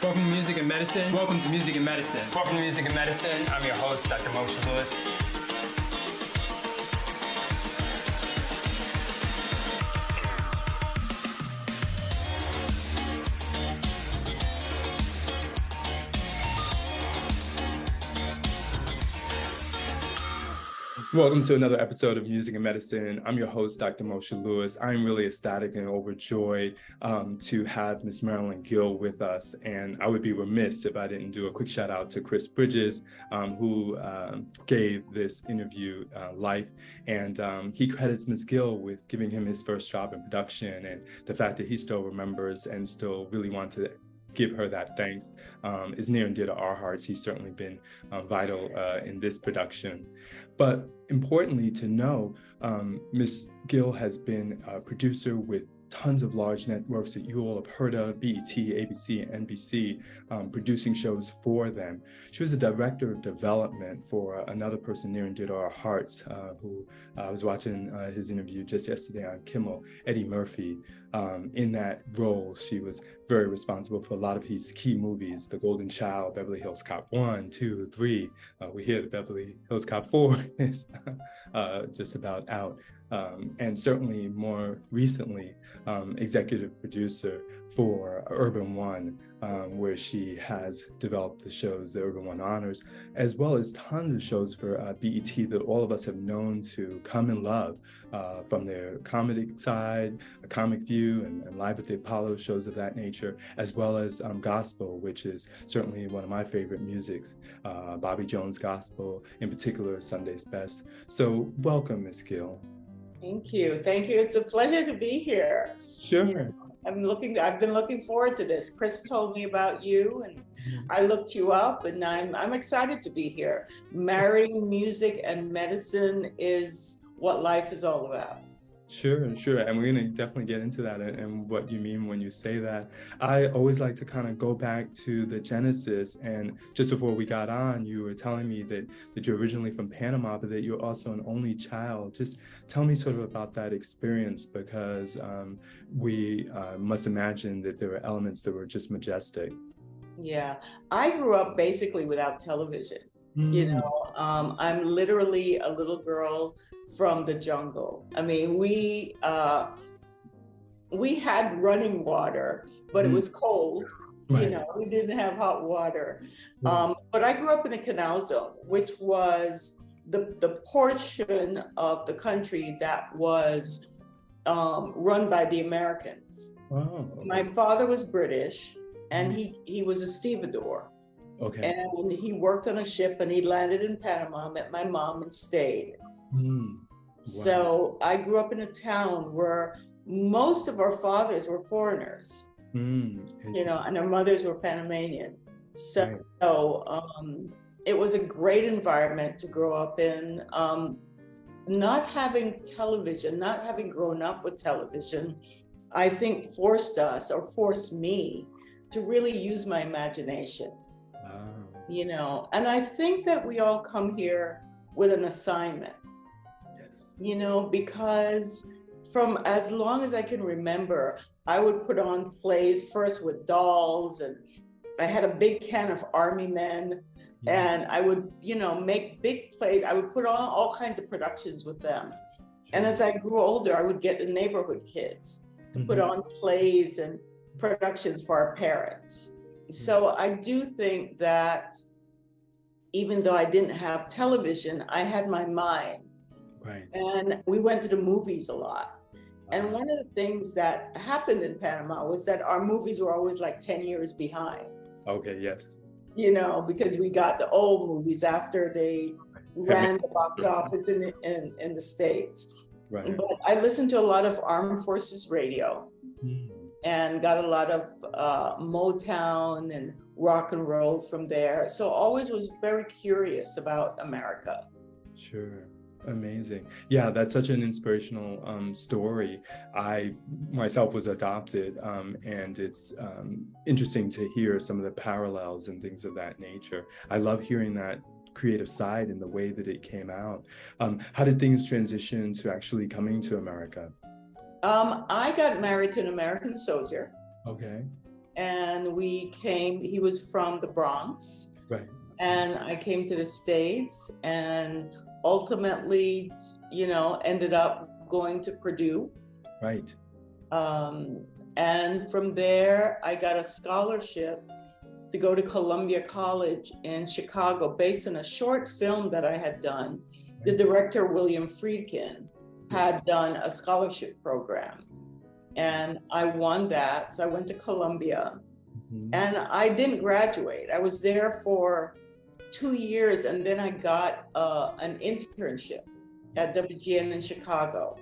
Welcome to Music and Medicine. Welcome to Music and Medicine. Welcome to Music and Medicine. I'm your host, Dr. Moshe Lewis. Welcome to another episode of Music and Medicine. I'm your host, Dr. Moshe Lewis. I'm really ecstatic and overjoyed to have Miss Marilyn Gill with us. And I would be remiss if I didn't do a quick shout out to Chris Bridges, who gave this interview life. And he credits Ms. Gill with giving him his first job in production, and the fact that he still remembers and still really wants to give her that thanks is near and dear to our hearts. He's certainly been vital in this production. But importantly to know, Ms. Gill has been a producer with tons of large networks that you all have heard of, BET, ABC, and NBC, producing shows for them. She was a director of development for another person near and dear to our hearts, who I was watching his interview just yesterday on Kimmel, Eddie Murphy. In that role, she was very responsible for a lot of his key movies, The Golden Child, Beverly Hills Cop 1, 2, 3. We hear the Beverly Hills Cop 4 is just about out. And certainly more recently, executive producer for Urban One, where she has developed the shows, the Urban One Honors, as well as tons of shows for BET that all of us have known to come and love, from their comedy side, A Comic View, and Live at the Apollo, shows of that nature, as well as gospel, which is certainly one of my favorite musics, Bobby Jones gospel, in particular, Sunday's Best. So welcome, Ms. Gill. Thank you. Thank you. It's a pleasure to be here. Sure. You know, I've been looking forward to this. Chris told me about you, and I looked you up, and I'm excited to be here. Marrying music and medicine is what life is all about. Sure. And we're going to definitely get into that and what you mean when you say that. I always like to kind of go back to the genesis. And just before we got on, you were telling me that you're originally from Panama, but that you're also an only child. Just tell me sort of about that experience, because we must imagine that there were elements that were just majestic. Yeah, I grew up basically without television. You know, I'm literally a little girl from the jungle. I mean, we had running water, but it was cold. Right. You know, we didn't have hot water. But I grew up in the Canal Zone, which was the portion of the country that was run by the Americans. Wow. My father was British, and he was a stevedore. Okay. And he worked on a ship, and he landed in Panama, met my mom, and stayed. Wow. So I grew up in a town where most of our fathers were foreigners, you know, and our mothers were Panamanian. So it was a great environment to grow up in. Not having television, not having grown up with television, I think forced me to really use my imagination. You know, and I think that we all come here with an assignment. Yes. You know, because from as long as I can remember, I would put on plays first with dolls, and I had a big can of Army Men, and I would, you know, make big plays. I would put on all kinds of productions with them. And as I grew older, I would get the neighborhood kids to put on plays and productions for our parents. So I do think that even though I didn't have television, I had my mind. Right. And we went to the movies a lot. And one of the things that happened in Panama was that our movies were always like 10 years behind. Okay, yes. You know, because we got the old movies after they ran the box office in the States. Right. But I listened to a lot of Armed Forces radio. And got a lot of Motown and rock and roll from there. So always was very curious about America. Sure. Amazing. Yeah, that's such an inspirational story. I myself was adopted, and it's interesting to hear some of the parallels and things of that nature. I love hearing that creative side and the way that it came out. How did things transition to actually coming to America? I got married to an American soldier. Okay. and he was from the Bronx. Right. And I came to the States and ultimately, ended up going to Purdue. Right. And from there, I got a scholarship to go to Columbia College in Chicago based on a short film that I had done. The director, William Friedkin, had done a scholarship program. And I won that. So I went to Columbia. And I didn't graduate. I was there for 2 years, and then I got an internship at WGN in Chicago,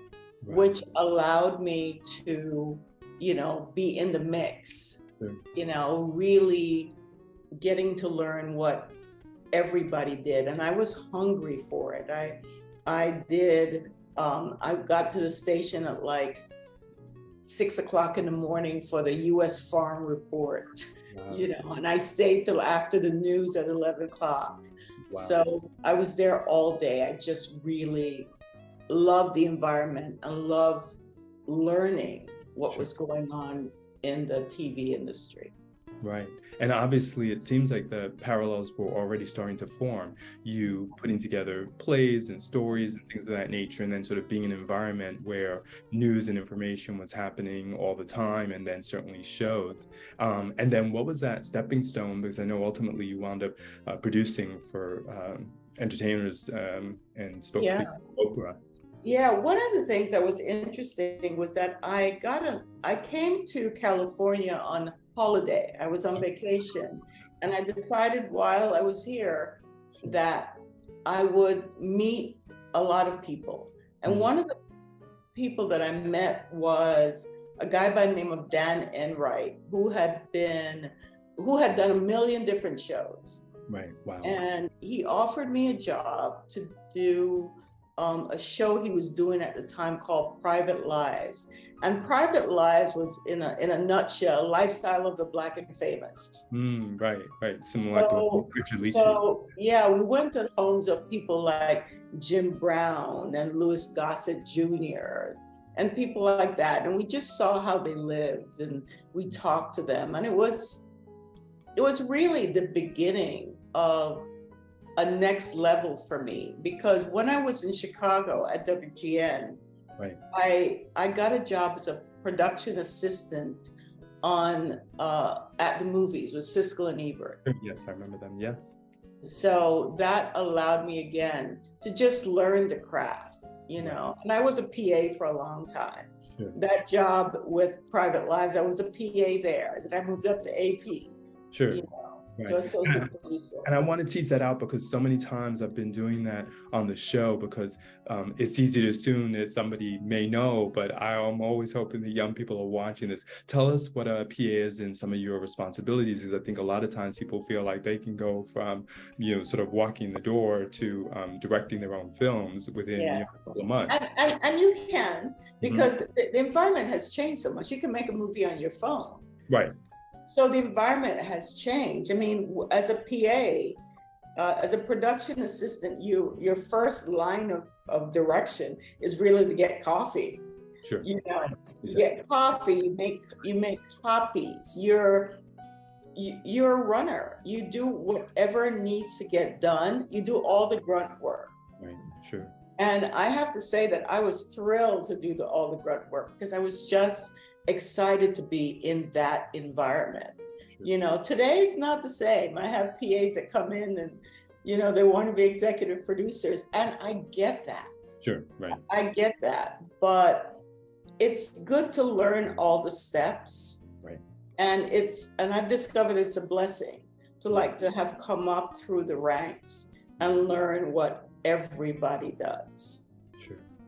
which allowed me to, be in the mix, really getting to learn what everybody did. And I was hungry for it. I got to the station at like 6 o'clock in the morning for the U.S. Farm Report, and I stayed till after the news at 11 o'clock. Wow. So I was there all day. I just really loved the environment and loved learning what was going on in the TV industry. Right. And obviously, it seems like the parallels were already starting to form. You putting together plays and stories and things of that nature, and then sort of being in an environment where news and information was happening all the time, and then certainly shows. And then what was that stepping stone? Because I know ultimately you wound up producing for entertainers and spokespeople for Oprah. Yeah, one of the things that was interesting was that I came to California on holiday. I was on vacation, and I decided while I was here that I would meet a lot of people. And one of the people that I met was a guy by the name of Dan Enright, who had done a million different shows. Right. Wow. And he offered me a job to do a show he was doing at the time called Private Lives. And Private Lives was, in a nutshell, lifestyle of the Black and famous. Right. Similar to Richard Leach. So, yeah, we went to the homes of people like Jim Brown and Louis Gossett Jr. and people like that. And we just saw how they lived, and we talked to them. And it was really the beginning of a next level for me, because when I was in Chicago at WGN, I got a job as a production assistant at the movies with Siskel and Ebert. Yes, I remember them. Yes. So that allowed me again to just learn the craft, and I was a PA for a long time. Sure. That job with Private Lives, I was a PA there. Then I moved up to AP. Sure. Right. And I want to tease that out because so many times I've been doing that on the show, because it's easy to assume that somebody may know, but I'm always hoping that young people are watching this. Tell us what a PA is and some of your responsibilities, because I think a lot of times people feel like they can go from, sort of walking the door to directing their own films within a couple of months. And you can, because the environment has changed so much. You can make a movie on your phone. Right. So the environment has changed. I mean, as a PA, as a production assistant, your first line of direction is really to get coffee. Sure. You get coffee, you make copies. You're a runner. You do whatever needs to get done. You do all the grunt work. Right. Sure. And I have to say that I was thrilled to do all the grunt work, because I was just excited to be in that environment. Sure. Today's not the same. I have PAs that come in and, they want to be executive producers, and I get that. Sure, right. I get that, but it's good to learn all the steps. Right. And I've discovered it's a blessing to have come up through the ranks and learn what everybody does.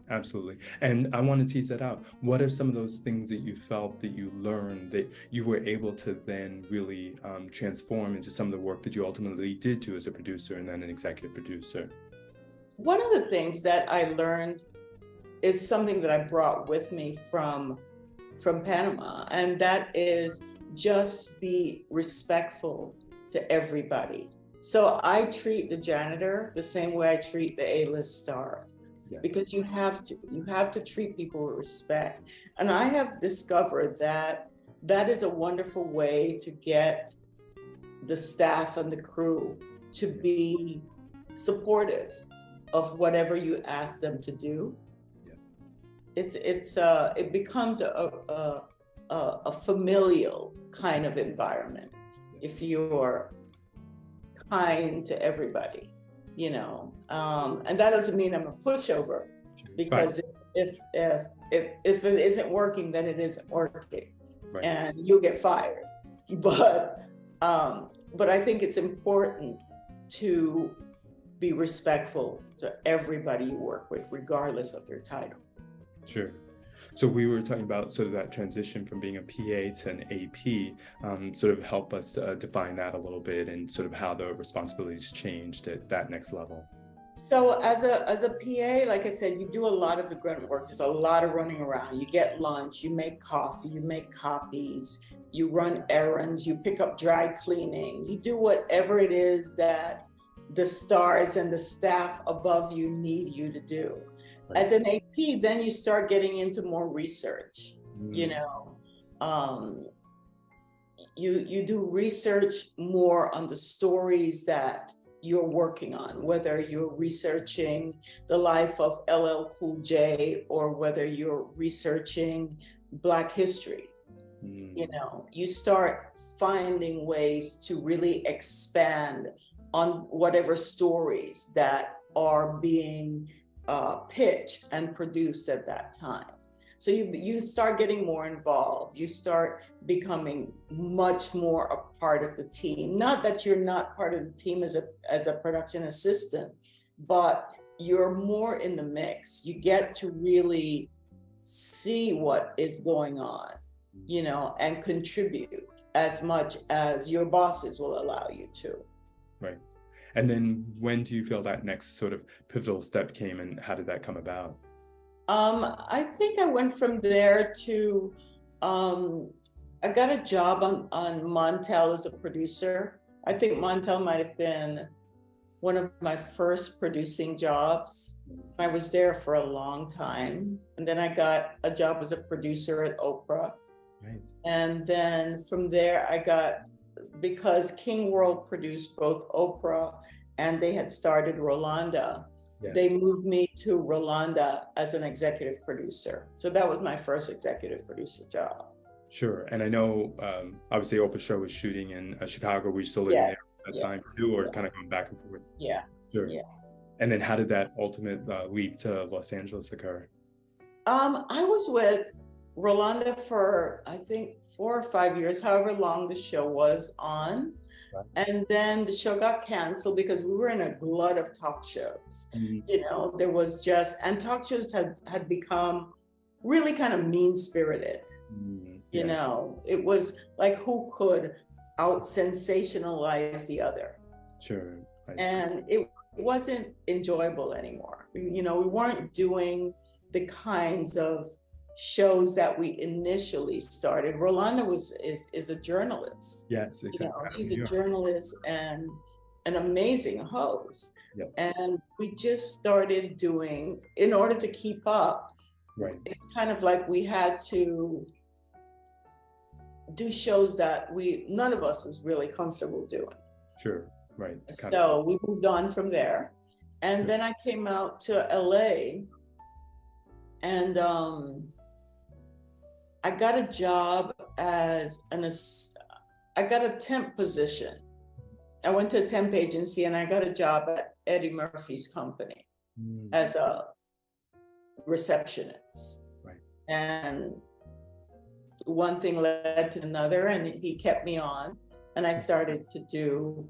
Absolutely. And I want to tease that out. What are some of those things that you felt that you learned that you were able to then really transform into some of the work that you ultimately did do as a producer and then an executive producer? One of the things that I learned is something that I brought with me from Panama, and that is just be respectful to everybody. So I treat the janitor the same way I treat the A-list star. Yes. Because you have to treat people with respect. And I have discovered that that is a wonderful way to get the staff and the crew to be supportive of whatever you ask them to do. Yes. It becomes a familial kind of environment if you're kind to everybody, you know. And that doesn't mean I'm a pushover, because if it isn't working, then it isn't working, right, and you'll get fired. But I think it's important to be respectful to everybody you work with, regardless of their title. Sure. So we were talking about sort of that transition from being a PA to an AP, sort of help us define that a little bit, and sort of how the responsibilities changed at that next level. So as a PA, like I said, you do a lot of the grunt work. There's a lot of running around. You get lunch, you make coffee, you make copies, you run errands, you pick up dry cleaning, you do whatever it is that the stars and the staff above you need you to do. Right. As an AP, then you start getting into more research. You know, you do research more on the stories that you're working on, whether you're researching the life of LL Cool J or whether you're researching Black history. You know, you start finding ways to really expand on whatever stories that are being pitched and produced at that time. So you start getting more involved. You start becoming much more a part of the team. Not that you're not part of the team as a production assistant, but you're more in the mix. You get to really see what is going on, you know, and contribute as much as your bosses will allow you to. Right. And then when do you feel that next sort of pivotal step came, and how did that come about? I think I went from there to, I got a job on Montel as a producer. I think Montel might have been one of my first producing jobs. I was there for a long time. And then I got a job as a producer at Oprah. Right. And then from there I got, because King World produced both Oprah and they had started Rolanda, yes, they moved me to Rolanda as an executive producer. So that was my first executive producer job. Sure. And I know, obviously, Oprah's show was shooting in Chicago. Were you still living there at that time too, or kind of going back and forth? Yeah. Sure. Yeah. And then how did that ultimate leap to Los Angeles occur? I was with Rolanda for, I think, 4 or 5 years, however long the show was on. Right. And then the show got canceled because we were in a glut of talk shows. Mm-hmm. You know, there was just, and talk shows had become really kind of mean-spirited. Mm-hmm. You know, it was like, who could out-sensationalize the other? Sure. And it wasn't enjoyable anymore. You know, we weren't doing the kinds of shows that we initially started. Rolanda is a journalist. Yes, exactly. You know, he's a journalist and an amazing host. Yes. And we just started doing, in order to keep up, right, it's kind of like we had to do shows that none of us was really comfortable doing. Sure, right. So we moved on from there. And sure, then I came out to LA, and I got a job as I got a temp position. I went to a temp agency and I got a job at Eddie Murphy's company as a receptionist. Right. And one thing led to another, and he kept me on, and I started to do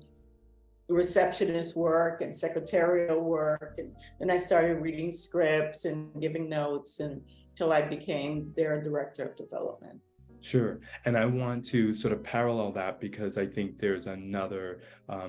receptionist work and secretarial work, and then I started reading scripts and giving notes until I became their director of development. Sure. And I want to sort of parallel that, because I think there's another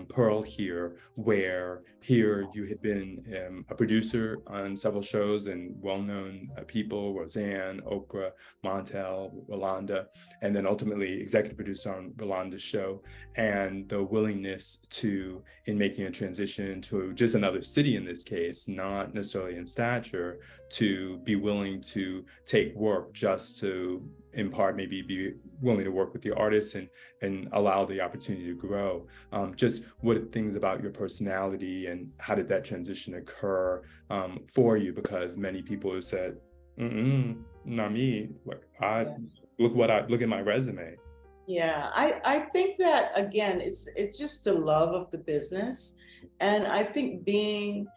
pearl here, where here you had been a producer on several shows and well-known people, Roseanne, Oprah, Montel, Rolanda, and then ultimately executive producer on Rolanda's show, and the willingness to, in making a transition to just another city in this case, not necessarily in stature, to be willing to take work just to in part maybe be willing to work with the artists and allow the opportunity to grow. Just what things about your personality and how did that transition occur for you? Because many people have said, not me. Look at my resume. Yeah, I think that again, it's just the love of the business. And I think being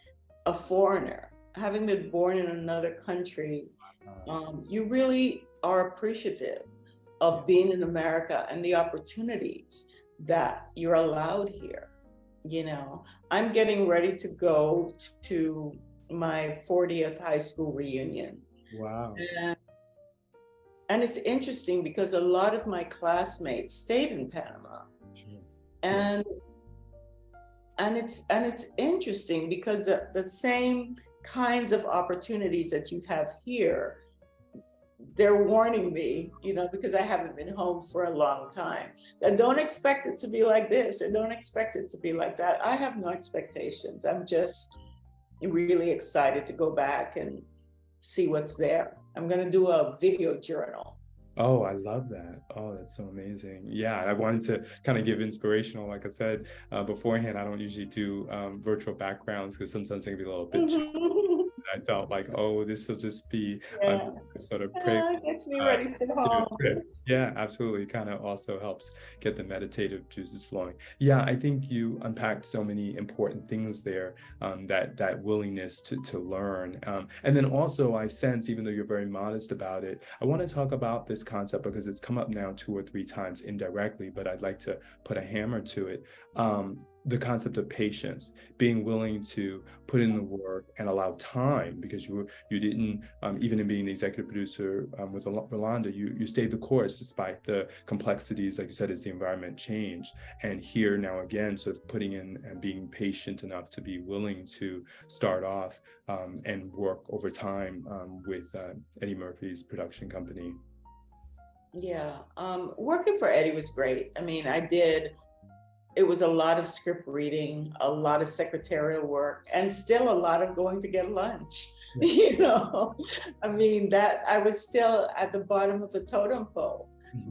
a foreigner, having been born in another country, you really are appreciative of being in America and the opportunities that you're allowed here. You know, I'm getting ready to go to my 40th high school reunion. Wow. And it's interesting because a lot of my classmates stayed in Panama. Sure. And it's interesting because the same kinds of opportunities that you have here, they're warning me, you know, because I haven't been home for a long time, that don't expect it to be like this and don't expect it to be like that. I have no expectations. I'm just really excited to go back and see what's there. I'm going to do a video journal. Oh, I love that. Oh, that's so amazing. Yeah, I wanted to kind of give inspirational. Like I said beforehand, I don't usually do virtual backgrounds because sometimes they can be a little bit I felt like, oh, this will just be a sort of gets me ready for home. Yeah, absolutely. Kind of also helps get the meditative juices flowing. Yeah, I think you unpacked so many important things there, that willingness to learn. And then also I sense, even though you're very modest about it, I want to talk about this concept because it's come up now 2 or 3 times indirectly, but I'd like to put a hammer to it. The concept of patience, being willing to put in the work and allow time, because you didn't, even in being the executive producer with Rolanda, you stayed the course despite the complexities, like you said, as the environment changed. And here now again, sort of putting in and being patient enough to be willing to start off and work over time with Eddie Murphy's production company. Yeah, working for Eddie was great. I mean, it was a lot of script reading, a lot of secretarial work, and still a lot of going to get lunch. You know, I mean, that I was still at the bottom of the totem pole.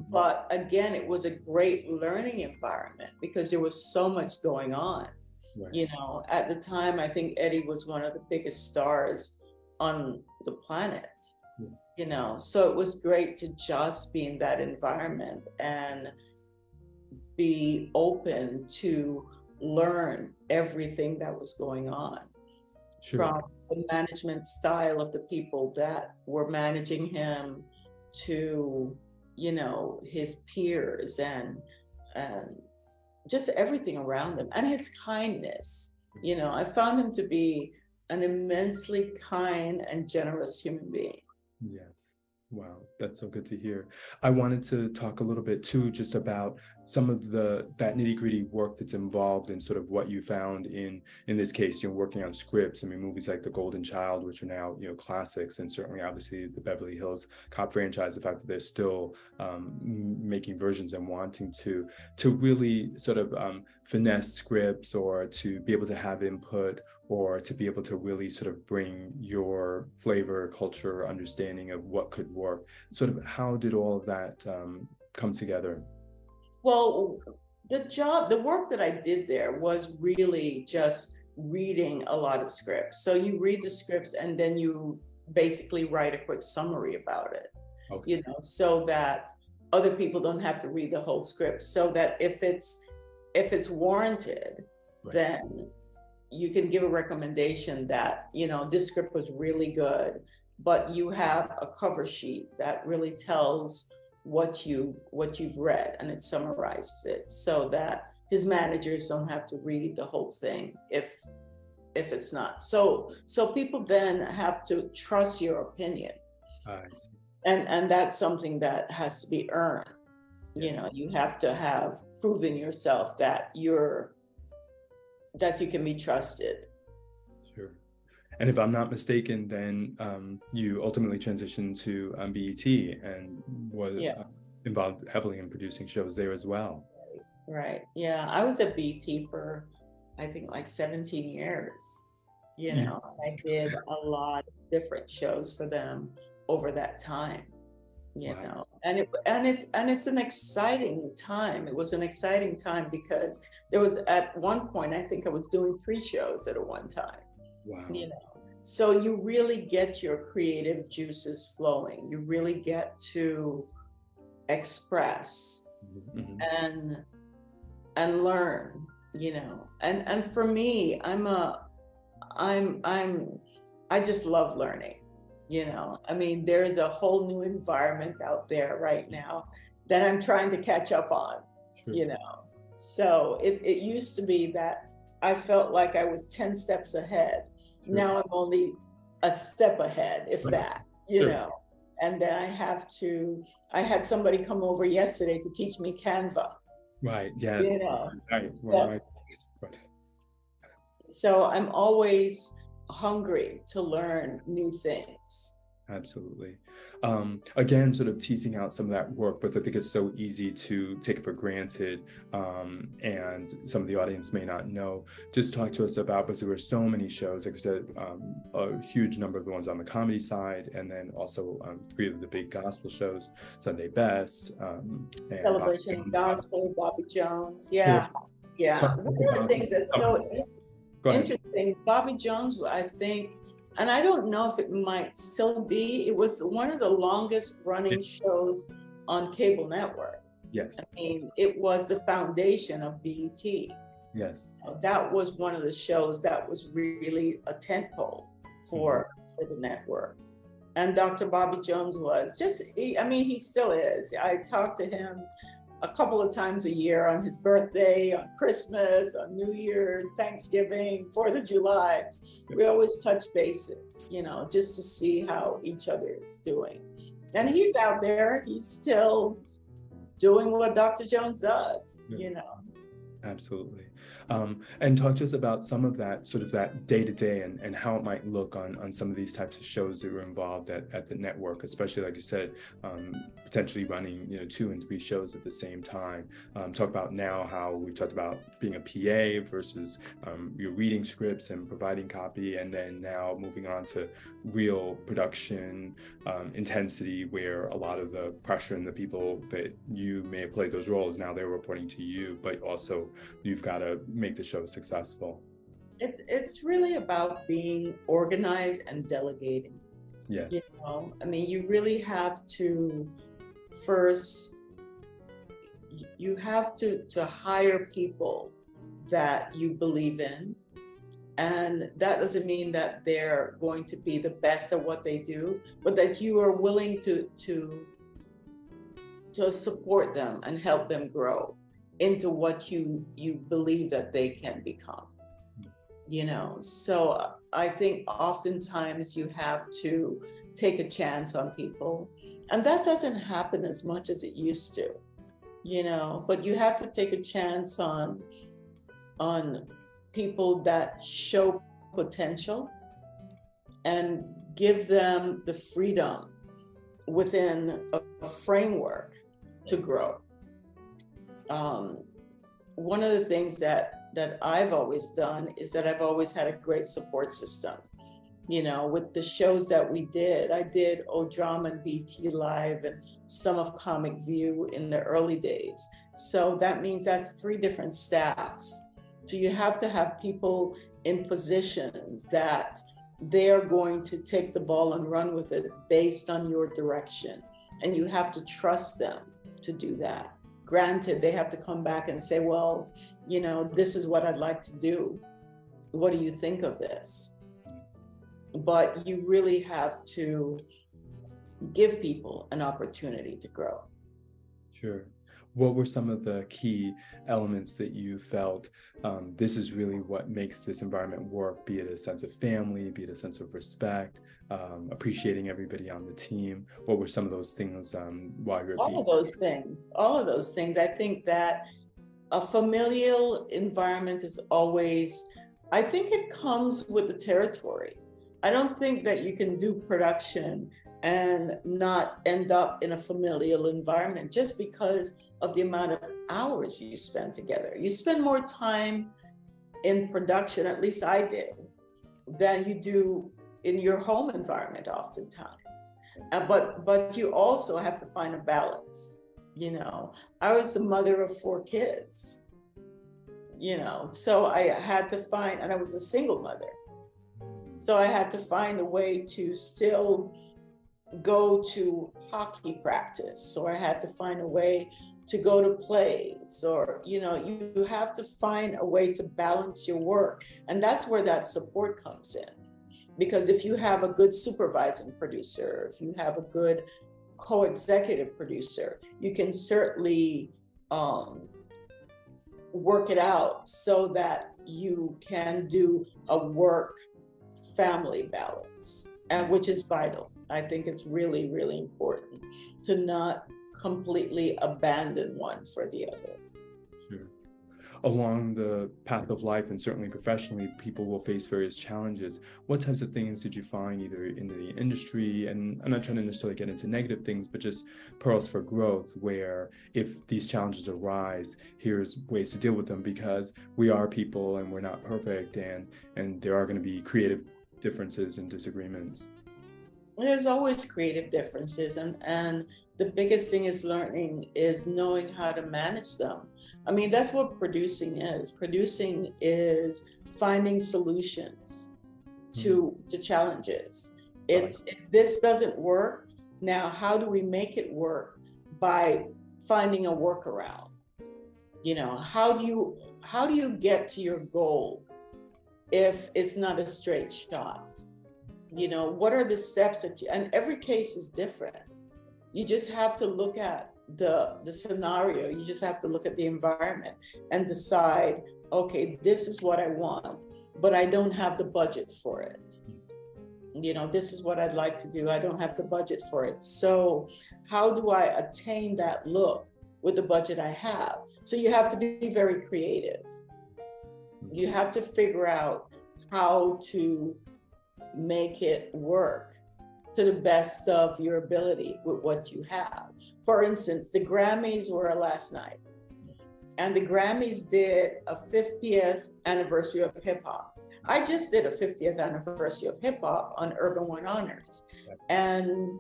But again, it was a great learning environment because there was so much going on. Right. You know, at the time, I think Eddie was one of the biggest stars on the planet. You know, so it was great to just be in that environment and be open to learn everything that was going on. Sure. From the management style of the people that were managing him to, you know, his peers and just everything around him, and his kindness. You know, I found him to be an immensely kind and generous human being. Yes. Wow, that's so good to hear. I wanted to talk a little bit too, just about some of that nitty-gritty work that's involved in sort of what you found in this case, you know, working on scripts. I mean, movies like The Golden Child, which are now, you know, classics, and certainly obviously the Beverly Hills Cop franchise, the fact that they're still making versions and wanting to really sort of finesse scripts, or to be able to have input, or to be able to really sort of bring your flavor, culture, understanding of what could work. Sort of how did all of that come together? Well, the work that I did there was really just reading a lot of scripts. So you read the scripts and then you basically write a quick summary about it, okay. You know, so that other people don't have to read the whole script, so that if it's warranted, right, then you can give a recommendation that, you know, this script was really good, but you have a cover sheet that really tells what you've read, and it summarizes it so that his managers don't have to read the whole thing if it's not. So people then have to trust your opinion. And that's something that has to be earned. You know, you have to have proven yourself that you can be trusted. Sure. And if I'm not mistaken, then you ultimately transitioned to BET and was involved heavily in producing shows there as well. Right. Yeah. I was at BET for, I think, like 17 years. You know, I did a lot of different shows for them over that time. you know, and it's an exciting time. It was an exciting time because there was, at one point, I think I was doing 3 shows at a one time. Wow. You know, so you really get your creative juices flowing. You really get to express and learn, you know. And for me, I just love learning. You know, I mean, there is a whole new environment out there right now that I'm trying to catch up on, you know. So it used to be that I felt like I was 10 steps ahead. Now I'm only a step ahead, if that, you know. And then I had somebody come over yesterday to teach me Canva. Right, yes. You know, right. So I'm always hungry to learn new things. Absolutely. Again, sort of teasing out some of that work, but I think it's so easy to take it for granted, and some of the audience may not know. Just talk to us about, because there were so many shows, like I said, a huge number of the ones on the comedy side, and then also 3 of the big gospel shows, Sunday Best, and Celebration of Gospel, Bobby Jones. Yeah. One of the things that's so interesting, Bobby Jones, I think, and I don't know if it might still be, it was one of the longest running shows on cable network. Yes. I mean, it was the foundation of BET. Yes. That was one of the shows that was really a tentpole for the network. And Dr. Bobby Jones was just, he still is. I talk to him a couple of times a year, on his birthday, on Christmas, on New Year's, Thanksgiving, 4th of July. We always touch bases, you know, just to see how each other is doing. And he's out there, he's still doing what Dr. Jones does, you know. Absolutely. And talk to us about some of that, sort of that day-to-day and how it might look on some of these types of shows that were involved at the network, especially, like you said, potentially running, you know, 2 and 3 shows at the same time. Talk about now how we talked about being a PA versus you're reading scripts and providing copy, and then now moving on to real production intensity, where a lot of the pressure and the people that you may have played those roles, now they're reporting to you, but also you've got to make the show successful. It's really about being organized and delegating. Yes. You know, I mean, you really have to first, you have to hire people that you believe in. And that doesn't mean that they're going to be the best at what they do, but that you are willing to support them and help them grow into what you believe that they can become, you know. So I think oftentimes you have to take a chance on people, and that doesn't happen as much as it used to, you know, but you have to take a chance on people that show potential and give them the freedom within a framework to grow. One of the things that I've always done is that I've always had a great support system. You know, with the shows that we did, I did O-Drama and BT Live and some of Comic View in the early days. So that means that's 3 different staffs. So you have to have people in positions that they're going to take the ball and run with it based on your direction. And you have to trust them to do that. Granted, they have to come back and say, well, you know, this is what I'd like to do. What do you think of this? But you really have to give people an opportunity to grow. Sure. What were some of the key elements that you felt this is really what makes this environment work, be it a sense of family, be it a sense of respect, appreciating everybody on the team? What were some of those things while you're all of those things. I think that a familial environment is always, I think it comes with the territory. I don't think that you can do production and not end up in a familial environment just because of the amount of hours you spend together. You spend more time in production, at least I did, than you do in your home environment oftentimes. But you also have to find a balance. You know, I was the mother of 4 kids, you know, so I had to find, and I was a single mother. So I had to find a way to still go to hockey practice, or I had to find a way to go to plays, or, you know, you have to find a way to balance your work. And that's where that support comes in. Because if you have a good supervising producer, if you have a good co-executive producer, you can certainly work it out so that you can do a work-family balance, and which is vital. I think it's really, really important to not completely abandon one for the other. Sure. Along the path of life, and certainly professionally, people will face various challenges. What types of things did you find either in the industry, and I'm not trying to necessarily get into negative things, but just pearls for growth, where if these challenges arise, here's ways to deal with them, because we are people and we're not perfect, and there are going to be creative differences and disagreements. There's always creative differences, and the biggest thing is knowing how to manage them. I mean, that's what producing is. Producing is finding solutions to the challenges. It's, if this doesn't work, now how do we make it work by finding a workaround? You know, how do you get to your goal if it's not a straight shot? You know, what are the steps that and every case is different. You just have to look at the scenario. You just have to look at the environment and decide, okay, this is what I want, but I don't have the budget for it. You know, this is what I'd like to do. I don't have the budget for it. So how do I attain that look with the budget I have? So you have to be very creative. You have to figure out how to make it work to the best of your ability with what you have. For instance, the Grammys were last night, and the Grammys did a 50th anniversary of hip hop. I just did a 50th anniversary of hip hop on Urban One Honors, and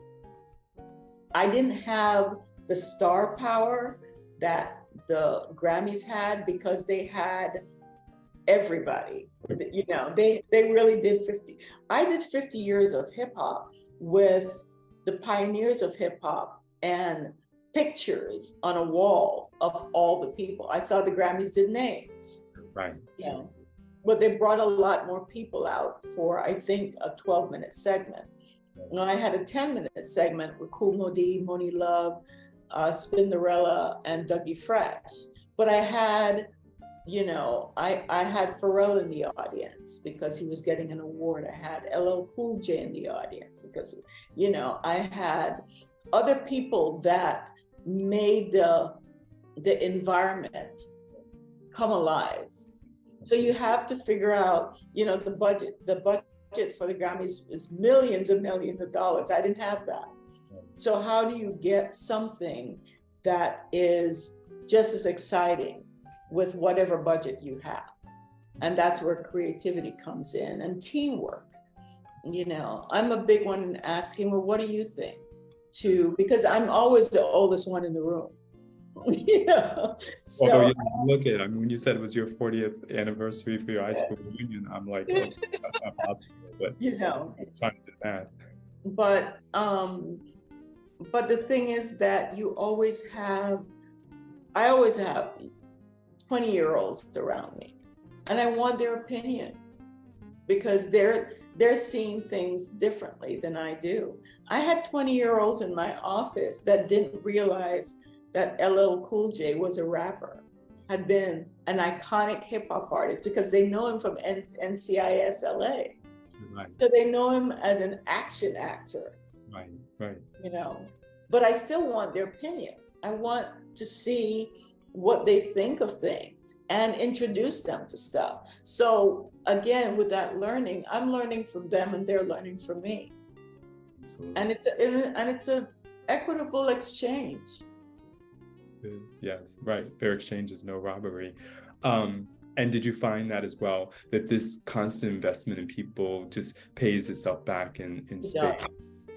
I didn't have the star power that the Grammys had, because they had everybody. You know, they really did 50. I did 50 years of hip hop with the pioneers of hip hop and pictures on a wall of all the people. I saw the Grammys did names. Right. You know, but they brought a lot more people out for, I think, a 12-minute segment. Now, I had a 10-minute segment with Kool Moe Dee, Moni Love, Spinderella, and Dougie Fresh. But I had, you know, I had Pharrell in the audience because he was getting an award. I had LL Cool J in the audience because, you know, I had other people that made the environment come alive. So you have to figure out, you know, the budget for the Grammys is millions and millions of dollars. I didn't have that. So how do you get something that is just as exciting with whatever budget you have? And that's where creativity comes in, and teamwork. You know, I'm a big one in asking, well, what do you think? Because I'm always the oldest one in the room. You know, so although, you know, look at, I mean, when you said it was your 40th anniversary for your high school reunion, I'm like, oh, that's not possible. But you know, I'm trying to do that. But the thing is that I always have 20-year-olds around me, and I want their opinion because they're seeing things differently than I do. I had 20-year-olds in my office that didn't realize that LL Cool J was a rapper, had been an iconic hip hop artist because they know him from NCIS LA. Right. So they know him as an action actor. Right, right. You know, but I still want their opinion. I want to see what they think of things and introduce them to stuff. So again, with that learning, I'm learning from them and they're learning from me. Absolutely. And it's an equitable exchange. Yes, right. Fair exchange is no robbery. And did you find that as well, that this constant investment in people just pays itself back in spades?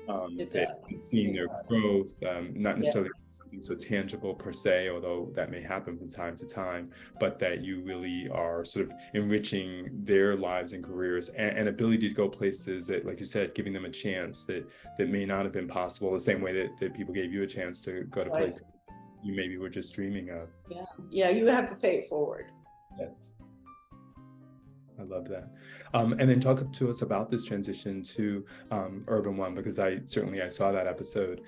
that seeing their growth, not necessarily something so tangible per se, although that may happen from time to time, but that you really are sort of enriching their lives and careers, and ability to go places that, like you said, giving them a chance that may not have been possible, the same way that people gave you a chance to go to places you maybe were just dreaming of. Yeah, you have to pay it forward. Yes. I love that. And then talk to us about this transition to Urban One, because I saw that episode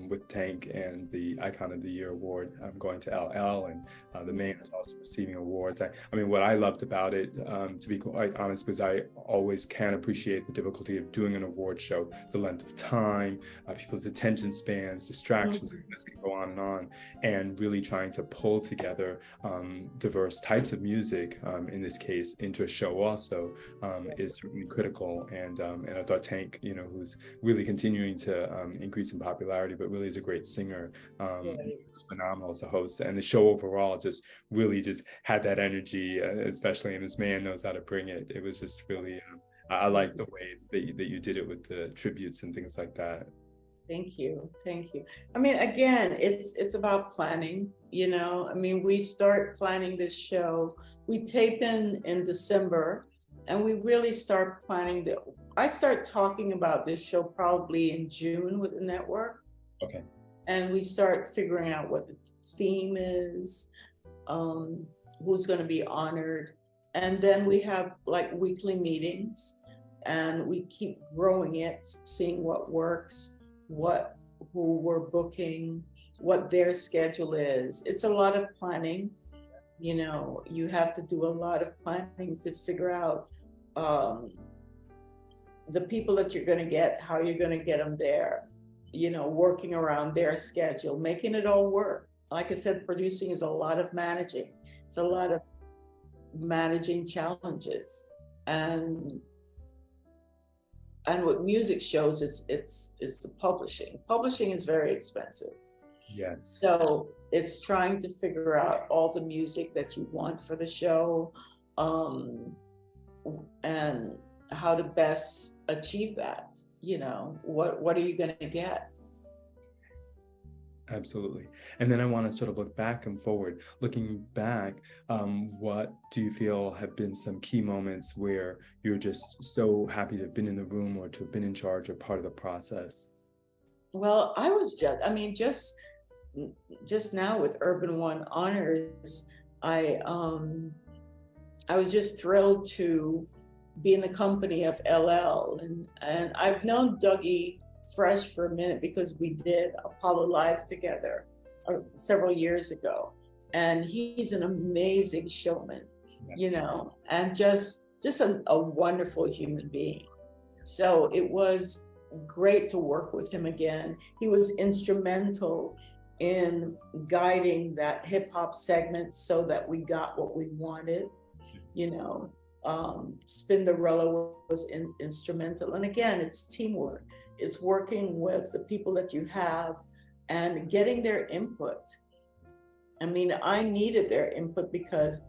with Tank and the Icon of the Year award going to LL, and the man is also receiving awards. I mean, what I loved about it, to be quite honest, because I always can appreciate the difficulty of doing an award show, the length of time, people's attention spans, distractions, this can go on, and really trying to pull together diverse types of music, in this case, into a show also is certainly critical. And I thought Tank, who's really continuing to increase in popularity, but really is a great singer, was phenomenal as a host. And the show overall just had that energy, especially, and this man knows how to bring it. It was just really, I like the way that you did it with the tributes and things like that. Thank you. I mean, again, it's about planning, I mean, we start planning this show. We tape in December, and we really start planning I start talking about this show probably in June with the network. Okay. And we start figuring out what the theme is, who's going to be honored. And then we have like weekly meetings, and we keep growing it, seeing what works, who we're booking, what their schedule is. It's a lot of planning. You have to do a lot of planning to figure out the people that you're going to get, how you're going to get them there, working around their schedule, making it all work. Like I said, producing is a lot of managing. It's a lot of managing challenges. And what music shows is it's the publishing. Publishing is very expensive. Yes. So it's trying to figure out all the music that you want for the show, and how to best achieve that. What are you going to get? Absolutely. And then I want to sort of look back and forward. Looking back, what do you feel have been some key moments where you're just so happy to have been in the room or to have been in charge or part of the process? Well, I was just now with Urban One Honors, I was just thrilled to be in the company of LL, and I've known Dougie Fresh for a minute because we did Apollo Live together several years ago, and he's an amazing showman, and just a wonderful human being. So it was great to work with him again. He was instrumental in guiding that hip hop segment so that we got what we wanted. Spinderella was instrumental. And again, it's teamwork. It's working with the people that you have and getting their input. I mean, I needed their input because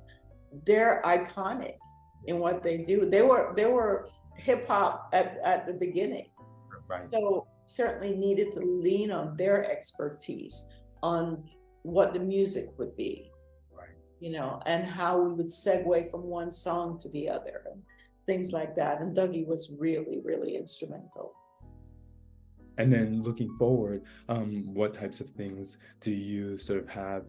they're iconic in what they do. They were hip hop at the beginning. Right. So certainly needed to lean on their expertise on what the music would be, right? And how we would segue from one song to the other, and things like that. And Dougie was really, really instrumental. And then looking forward, what types of things do you sort of have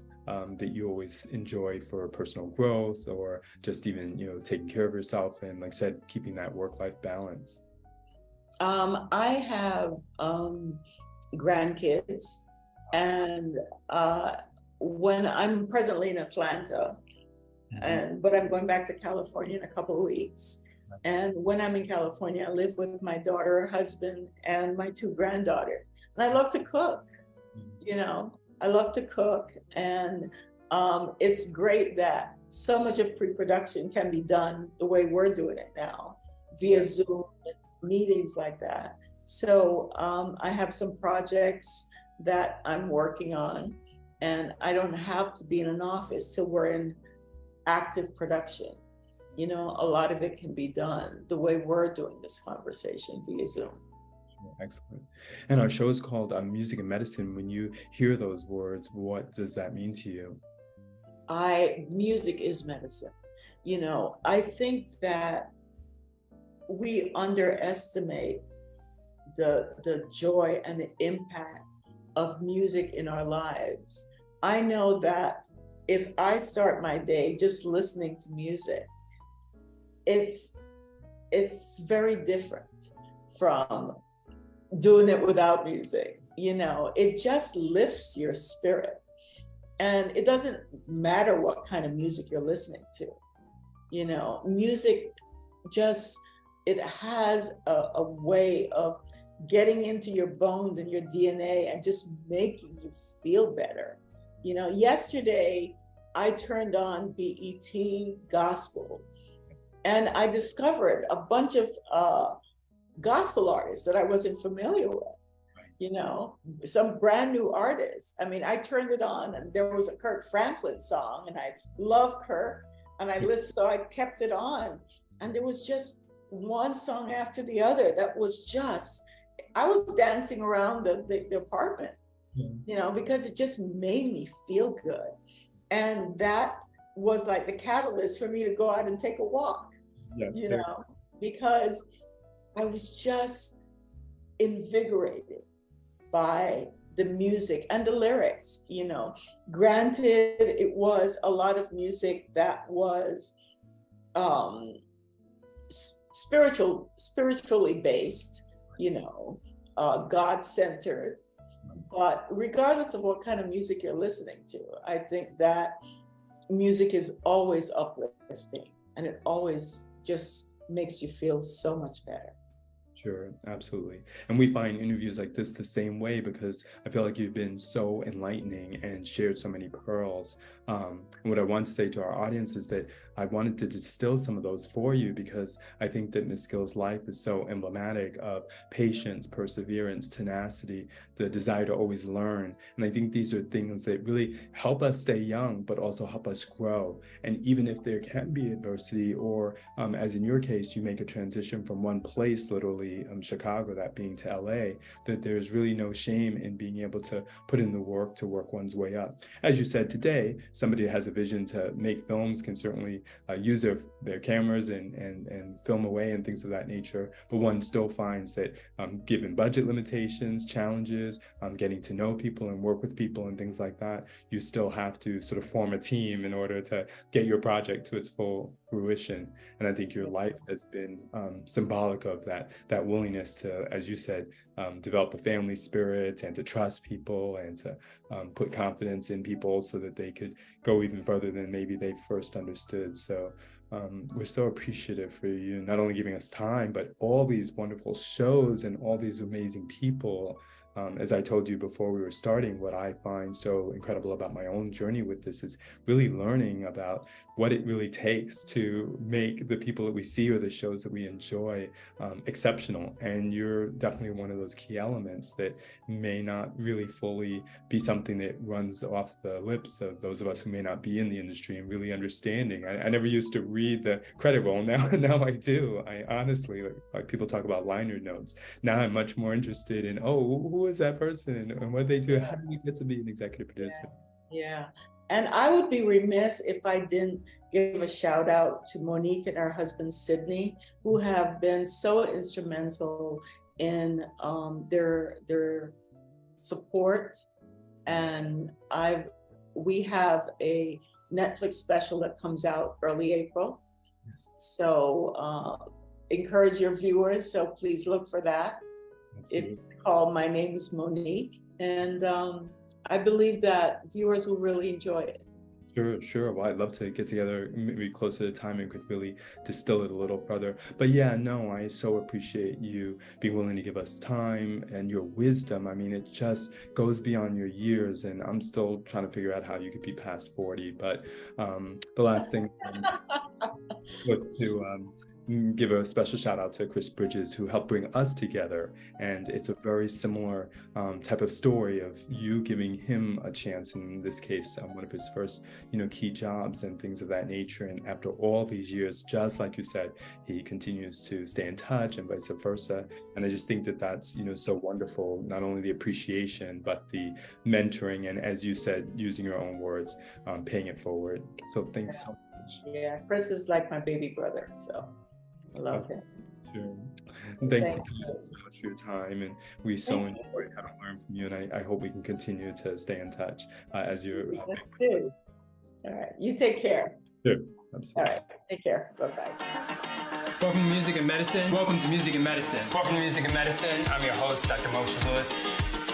that you always enjoy for personal growth, or just even, taking care of yourself and, like I said, keeping that work-life balance? I have grandkids, and when I'm presently in Atlanta, but I'm going back to California in a couple of weeks. And when I'm in California, I live with my daughter, husband, and my 2 granddaughters. And I love to cook, I love to cook. And it's great that so much of pre-production can be done the way we're doing it now, via Zoom, meetings like that. So I have some projects that I'm working on, and I don't have to be in an office till we're in active production. A lot of it can be done the way we're doing this conversation via Zoom. Excellent. And our show is called Music and Medicine. When you hear those words, what does that mean to you? Music is medicine. I think that we underestimate the joy and the impact of music in our lives. I know that if I start my day just listening to music, it's very different from doing it without music. It just lifts your spirit. And it doesn't matter what kind of music you're listening to. Music just, it has a way of getting into your bones and your DNA and just making you feel better. Yesterday I turned on BET Gospel and I discovered a bunch of gospel artists that I wasn't familiar with. Some brand new artists. I mean, I turned it on and there was a Kirk Franklin song and I love Kirk and I listened, so I kept it on. And there was just one song after the other that was just, I was dancing around the apartment, because it just made me feel good. And that was like the catalyst for me to go out and take a walk, because I was just invigorated by the music and the lyrics. Granted, it was a lot of music that was spiritually based, God-centered. But regardless of what kind of music you're listening to, I think that music is always uplifting and it always just makes you feel so much better. Sure, absolutely. And we find interviews like this the same way, because I feel like you've been so enlightening and shared so many pearls. And what I want to say to our audience is that I wanted to distill some of those for you, because I think that Ms. Gill's life is so emblematic of patience, perseverance, tenacity, the desire to always learn. And I think these are things that really help us stay young, but also help us grow. And even if there can be adversity, or as in your case, you make a transition from one place, literally, Chicago, that being to LA, that there's really no shame in being able to put in the work to work one's way up. As you said today, somebody who has a vision to make films can certainly use their cameras and film away and things of that nature. But one still finds that given budget limitations, challenges, getting to know people and work with people and things like that, you still have to sort of form a team in order to get your project to its full fruition. And I think your life has been symbolic of that willingness to, as you said, develop a family spirit and to trust people and to put confidence in people so that they could go even further than maybe they first understood. So we're so appreciative for you not only giving us time, but all these wonderful shows and all these amazing people. As I told you before we were starting, what I find so incredible about my own journey with this is really learning about what it really takes to make the people that we see or the shows that we enjoy exceptional. And you're definitely one of those key elements that may not really fully be something that runs off the lips of those of us who may not be in the industry and really understanding. I never used to read the credit roll. Now I do. I honestly, like people talk about liner notes. Now I'm much more interested in, who is that person and what they do? How do we get to be an executive producer? Yeah. And I would be remiss if I didn't give a shout out to Monique and her husband, Sydney, who have been so instrumental in their support. And we have a Netflix special that comes out early April. Yes. So encourage your viewers. So please look for that. Absolutely. It's called My Name is Monique. And I believe that viewers will really enjoy it. Sure. Well, I'd love to get together maybe closer to the time and could really distill it a little further. But yeah, no, I so appreciate you being willing to give us time and your wisdom. I mean, it just goes beyond your years, and I'm still trying to figure out how you could be past 40. But the last thing was to give a special shout out to Chris Bridges, who helped bring us together. And it's a very similar type of story of you giving him a chance, in this case, one of his first, key jobs and things of that nature. And after all these years, just like you said, he continues to stay in touch and vice versa. And I just think that that's, so wonderful, not only the appreciation, but the mentoring. And as you said, using your own words, paying it forward. So thanks so much. Yeah, Chris is like my baby brother, so I love him. Sure. Thanks again so much for your time, and we so enjoyed how to learn from you, and I hope we can continue to stay in touch as you're. Let's do. All right, you take care. Sure, absolutely. All right, take care. Bye-bye. Welcome to Music and Medicine. Welcome to Music and Medicine. Welcome to Music and Medicine. I'm your host, Dr. Moshe Lewis.